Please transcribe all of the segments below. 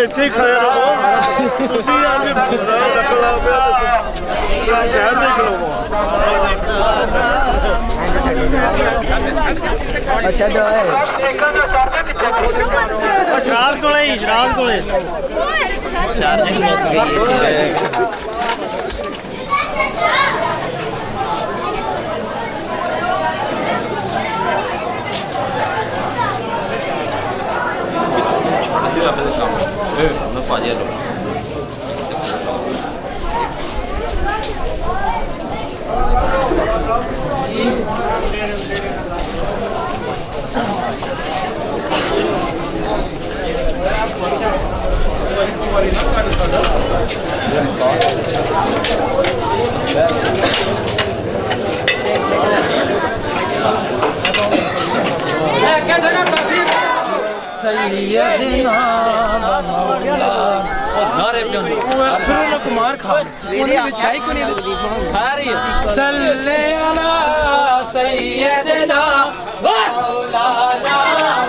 ਇੱਥੇ ਖੜੇ ਰਹੋ ਤੁਸੀਂ ਅੱਜ ਰੱਖਣਾ ਪਿਆ ਸ਼ਹਿਰ ਦੇ ਖਲੋਵੋ अच्छा जो है ਸ਼ਰਾਬ ਕੋਲੇ चार्जिंग मुक गई no fallero कुमार खान सल्ले अला सैयदना मौलाना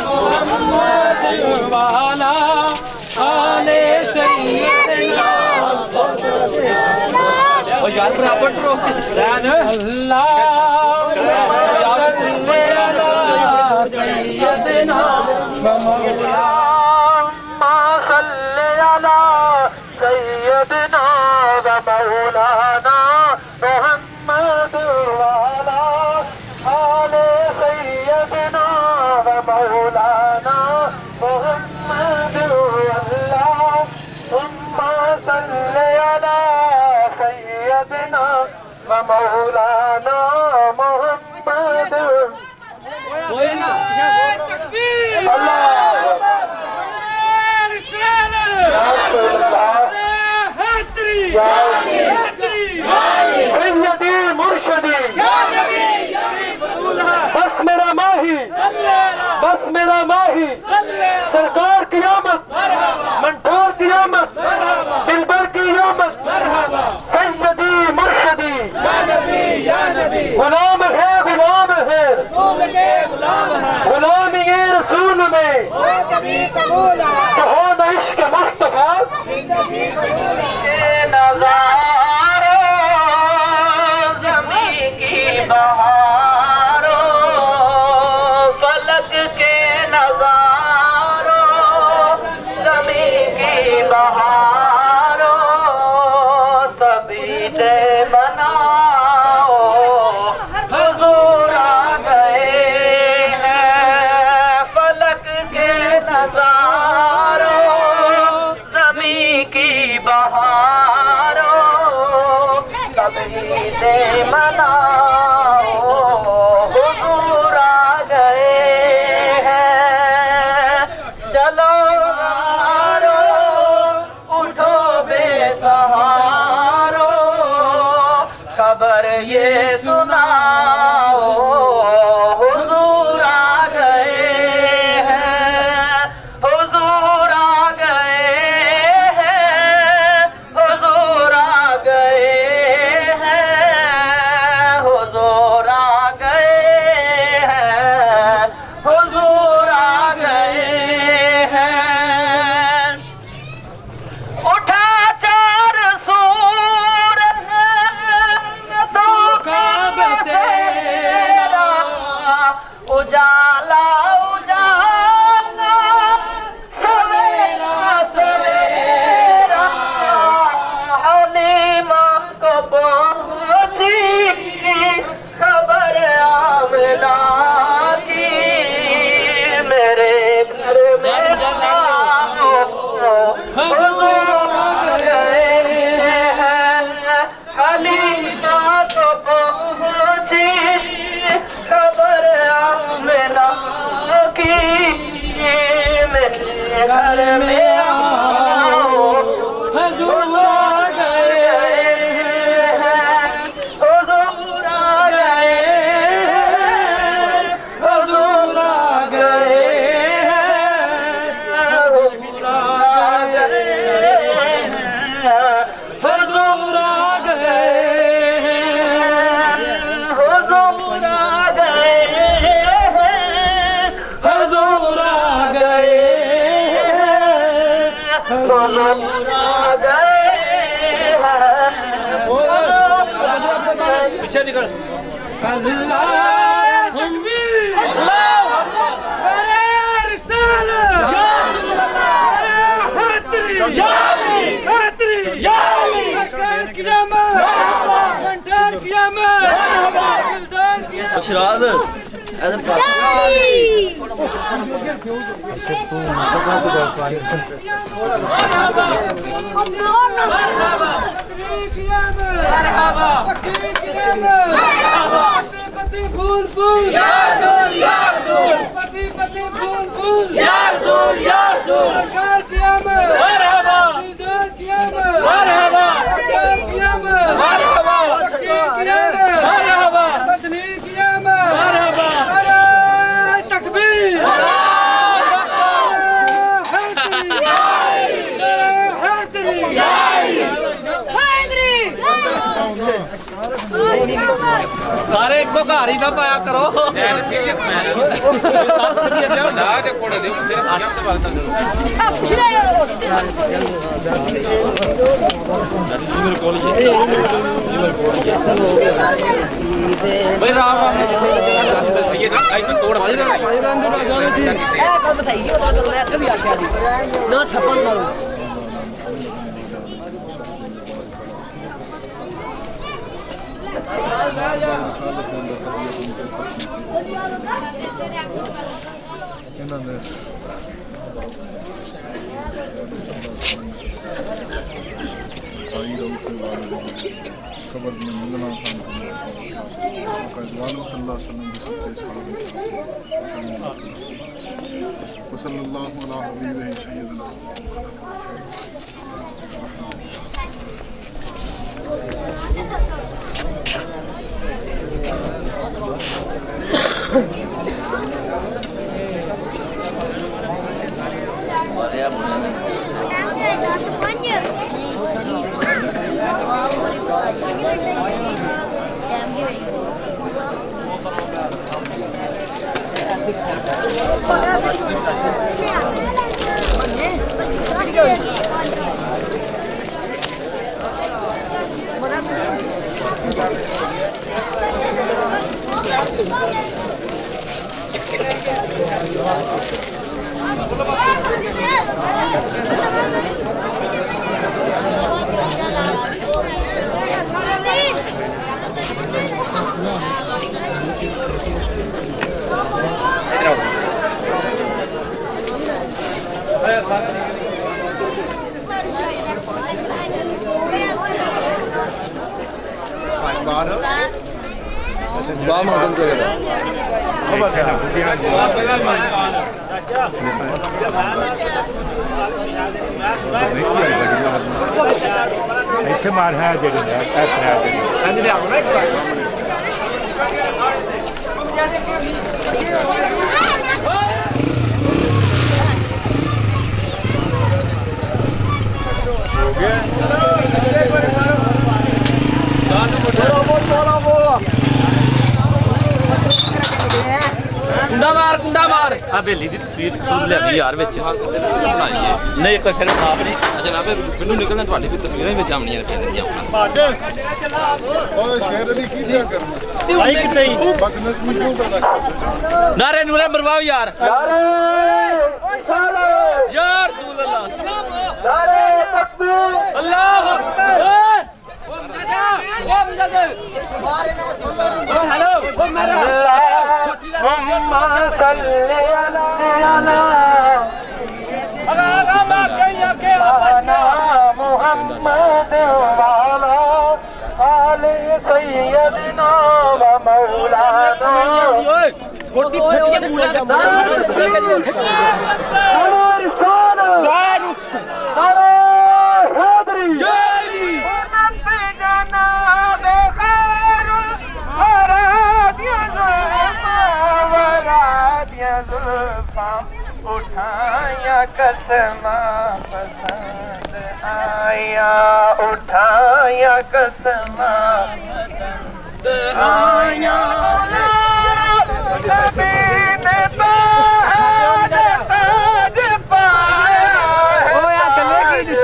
मुहम्मद वाला आले सैयदना ओ यार बराबर रो अल्लाह सल्ले अला सैयदना मौलाना सैयदना व मौलाना मुहम्मद वाला आले सैयदना व मौलाना मुहम्मद अल्लाह उम्मा सल्ले अला सैयदना व मौलाना मुहम्मद अल्लाह सैयदी मुर्शदी बस मेरा माही सरकार की आमद मंठोर की आमद दिलबर की आमद सैयदी मुर्शदी गुलाम है गुलामी ये रसूल में जो हो न इश्क मुस्तफा खबर ये सुनाओ हुजूर आ गए हैं हुजूर आ गए हैं हुजूर आ गए हैं हुजूर आ गए हैं हुजूर आ गए हैं उठा चार सूर उजाला उजाला सवेरा सवेरा हलीमा को पहुंची खबर आमना की मेरे घर में हुजूर आ गए हैं हलीमा को पहुंची खबर आमना की मेरे घर में आओ हुजूर आ गए हैं हुजूर आ गए हैं हुजूर आ गए हैं हुजूर आ गए हैं हुजूर आ गए हैं हुजूर आ गए पीछे निकल शराद सारे एक तो घर ही ना पाया करो ਇੱਥੇ ਮਾਰ ਹੈ ਜਿਹੜੇ कुंडा मार हवेली की तस्वीर लिया यार बनाई है नहीं एक फिर आप नहीं जनाब मैनू निकलना थोड़ी भी तस्वीरें में आमनियां नारे नूरे मरवाओ यार यार अल्लाह उठाया कसमा पसंद आया उठाया कसमा पसंद आया कभी ने बाहर पाया है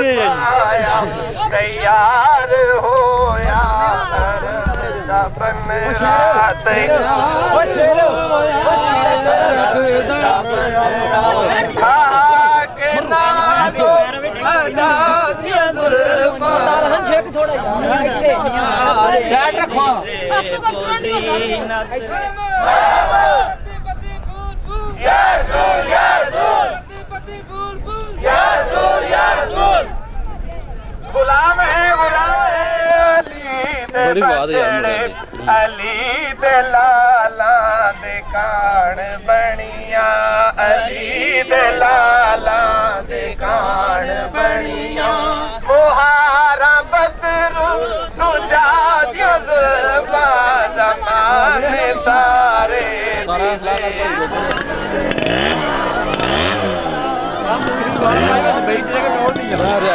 गुलाम है बड़ी बात है अली दे लाला दे कान बनिया अली दे लाला दे कान बनिया मुहारा बदरू तुझा जुल्फा ज़माने सारे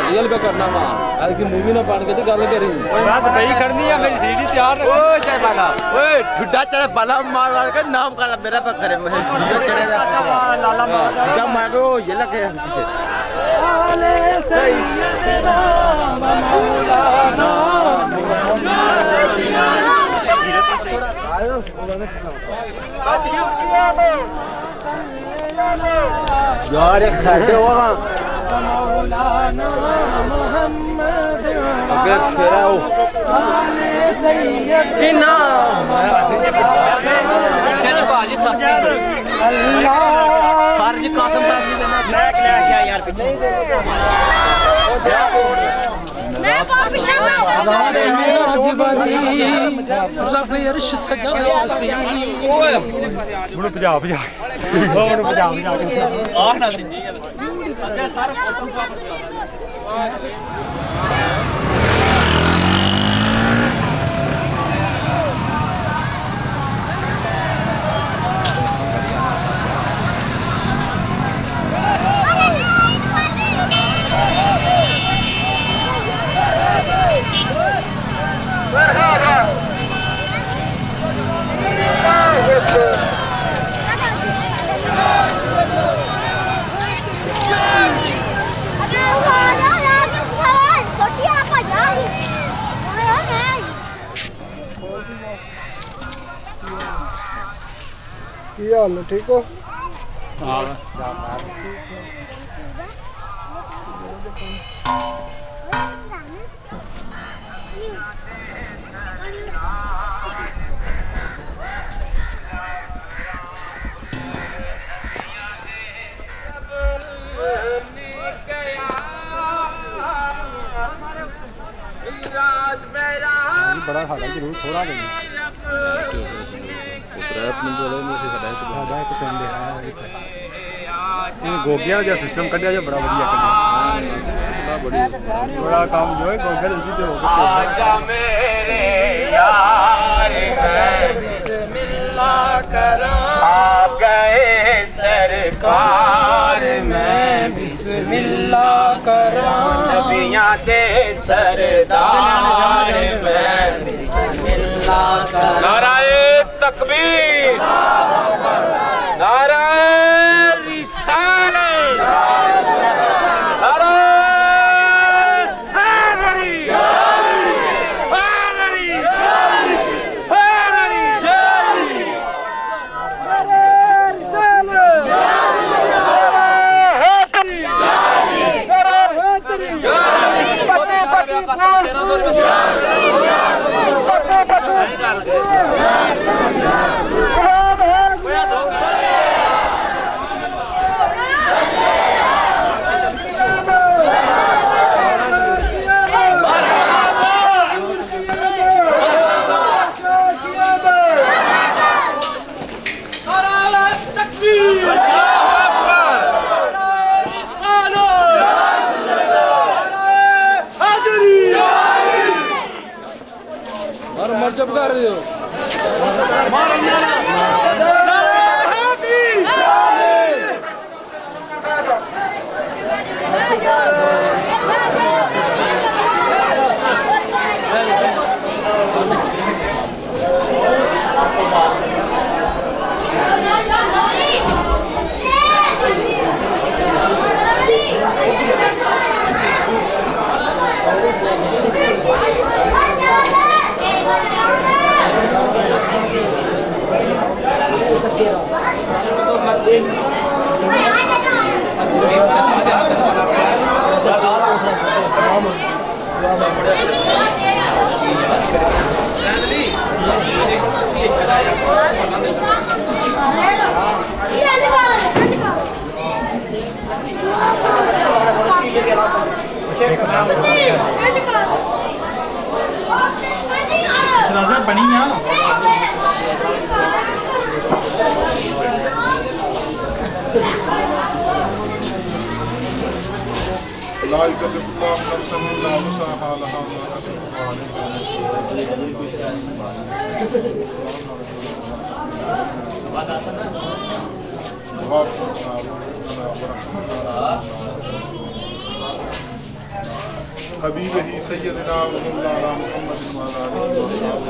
रियल पे करना मां आज की मूवी ना बन के तो गल करी बात भाई करनी है मेरी सीढ़ी तैयार रखो ओए चाय बाला ओए ठुड्डा चाय बाला मार मार के नाम काला मेरा पे करे मैं लाला मार जब मारो ये लगे आले सैयदना मौलाना थोड़ा यार ये खड़े हो ना मौलाना मोहम्मद अबे तेरा हो सैयदना चल बाजी अल्लाह सर जी कासम साहब जी मैं क्या यार पीछे मैं बहुत पीछे हमारे मेराजबानी रब अर्श सजाया सी ओए मुड़ भजा भजा मुड़ भजा भजा आ ना सिंधी अच्छा सर ठीक हो बड़ा खाना जरूर थोड़ा देना गोगिया जो सिस्टम कटिया जो बड़ा बढ़िया कटिया बड़ा काम जो है गोगिया इसी पे हो मेरे यार बिस्मिल्लाह करा आप गए सरकार मैं बिस्मिल्लाह करा नबियां के सरदार मैं बिस्मिल्लाह करा नाराए तकबीर नाराए रिसालत जब कर रहे हो لا يكلف الله نفسا الا وسعها لها ما كسبت حبيبه سيدنا ومولانا محمد وعلى اله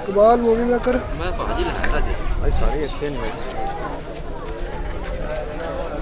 कबाल मूवी मेकर मैं भाजी लगता जी सारे अच्छे नहीं